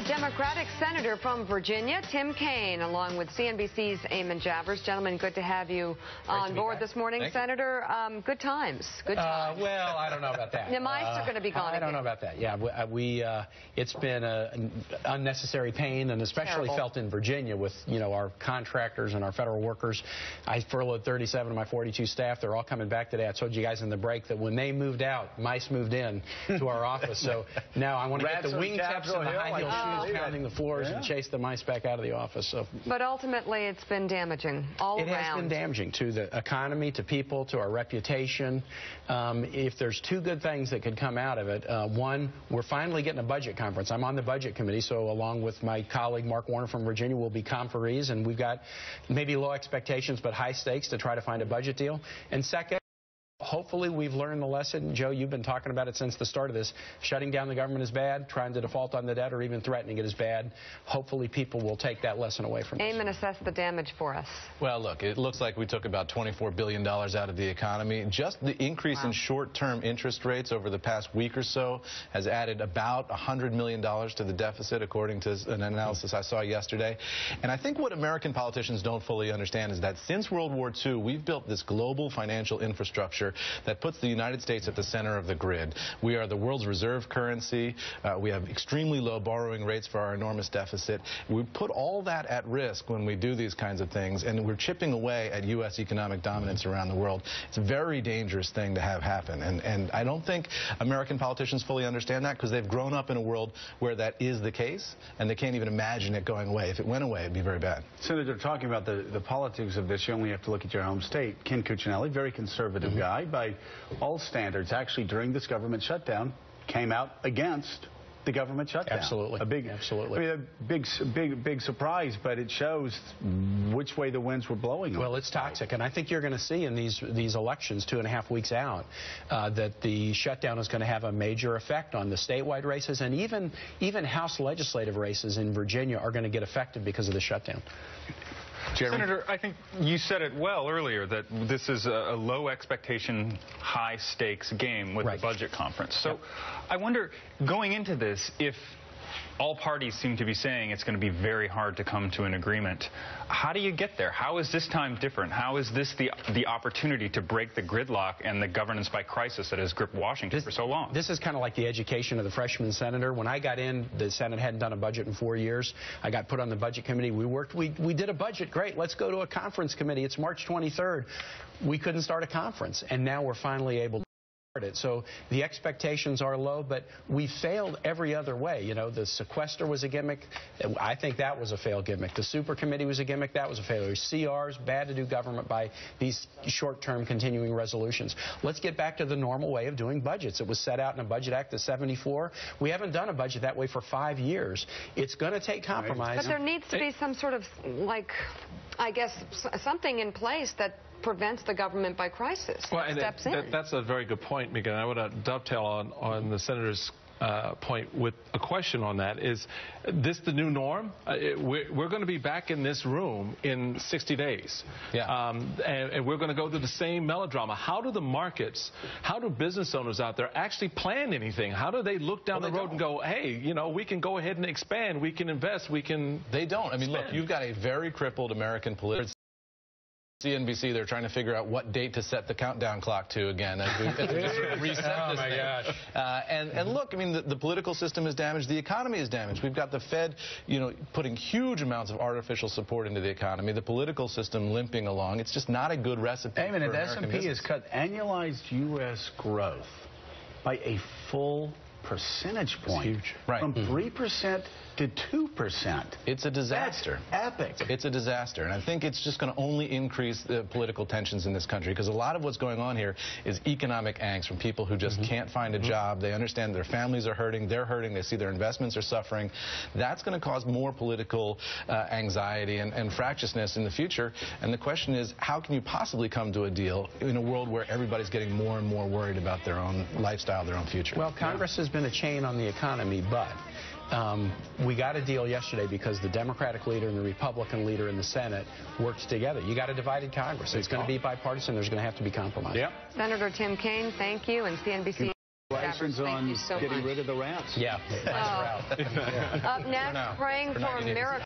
Democratic Senator from Virginia, Tim Kaine, along with CNBC's Eamon Javers. Gentlemen, good to have you on board this morning. Senator, good times. Good times. Well, I don't know about that. The mice are going to be gone I don't know about that. Yeah, it's been an unnecessary pain, and especially felt in Virginia with, our contractors and our federal workers. I furloughed 37 of my 42 staff. They're all coming back today. I told you guys in the break that when they moved out, mice moved in to our office. So now I want to get the wingtips and the high heel shoes pounding the floors and chase the mice back out of the office. So, but ultimately, it's been damaging all around. It has been damaging to the economy, to people, to our reputation. If there's two good things that could come out of it, one, we're finally getting a budget conference. I'm on the budget committee, so along with my colleague Mark Warner from Virginia, we'll be conferees, and we've got maybe low expectations but high stakes to try to find a budget deal. And second, hopefully we've learned the lesson. Joe, you've been talking about it since the start of this. Shutting down the government is bad. Trying to default on the debt or even threatening it is bad. Hopefully people will take that lesson away from us. Eamon, assess the damage for us. Well, look, it looks like we took about $24 billion out of the economy. Just the increase in short-term interest rates over the past week or so has added about $100 million to the deficit, according to an analysis I saw yesterday. And I think what American politicians don't fully understand is that since World War II, we've built this global financial infrastructure that puts the United States at the center of the grid. We are the world's reserve currency. We have extremely low borrowing rates for our enormous deficit. We put all that at risk when we do these kinds of things, and we're chipping away at U.S. economic dominance around the world. It's a very dangerous thing to have happen, and I don't think American politicians fully understand that because they've grown up in a world where that is the case, and they can't even imagine it going away. If it went away, it'd be very bad. Senator, talking about the politics of this, you only have to look at your home state. Ken Cuccinelli, very conservative guy by all standards, actually during this government shutdown, came out against the government shutdown. Absolutely. A big surprise, but it shows which way the winds were blowing. Well, it's toxic, and I think you're going to see in these elections 2.5 weeks out that the shutdown is going to have a major effect on the statewide races, and even House legislative races in Virginia are going to get affected because of the shutdown. Jeremy? Senator, I think you said it well earlier that this is a low expectation, high stakes game with the budget conference. So I wonder, going into this, if all parties seem to be saying it's going to be very hard to come to an agreement, how do you get there? How is this time different? How is this the opportunity to break the gridlock and the governance by crisis that has gripped Washington for so long? This is kind of like the education of the freshman senator. When I got in, the Senate hadn't done a budget in 4 years. I got put on the budget committee. We did a budget. Great. Let's go to a conference committee. It's March 23rd. We couldn't start a conference, and now we're finally able to start it. So the expectations are low, but we failed every other way. The sequester was a gimmick. I think that was a failed gimmick. The super committee was a gimmick. That was a failure. CRs, bad to do government by these short-term continuing resolutions. Let's get back to the normal way of doing budgets. It was set out in a Budget Act of '74. We haven't done a budget that way for 5 years. It's going to take compromise. But there needs to be some sort of, I guess, something in place that prevents the government by crisis. Well, and that's a very good point, Megan. I want to dovetail on the senator's point with a question on that. Is this the new norm? We're going to be back in this room in 60 days. Yeah. And we're going to go through the same melodrama. How do the markets, how do business owners out there actually plan anything? How do they look down the road and go, hey, we can go ahead and expand, we can invest, we can... They don't. I mean, look, you've got a very crippled American political... CNBC, they're trying to figure out what date to set the countdown clock to again as we sort of reset this thing. Gosh. And look, I mean, the political system is damaged. The economy is damaged. We've got the Fed, putting huge amounts of artificial support into the economy. The political system limping along. It's just not a good recipe. Eamon, and S&P has cut annualized U.S. growth by a full percentage point. Huge. Right. From 3% to 2%. It's a disaster. That's epic. It's a disaster. And I think it's just going to only increase the political tensions in this country, because a lot of what's going on here is economic angst from people who just can't find a job. They understand their families are hurting. They're hurting. They see their investments are suffering. That's going to cause more political anxiety and fractiousness in the future. And the question is, how can you possibly come to a deal in a world where everybody's getting more and more worried about their own lifestyle, their own future? Well, Congress has been a chain on the economy, but we got a deal yesterday because the Democratic leader and the Republican leader in the Senate worked together. You got a divided Congress. It's going to be bipartisan. There's going to have to be compromise. Senator Tim Kaine, thank you, and CNBC. Congratulations on getting rid of the rats. Yeah. Up next, praying for a miracle.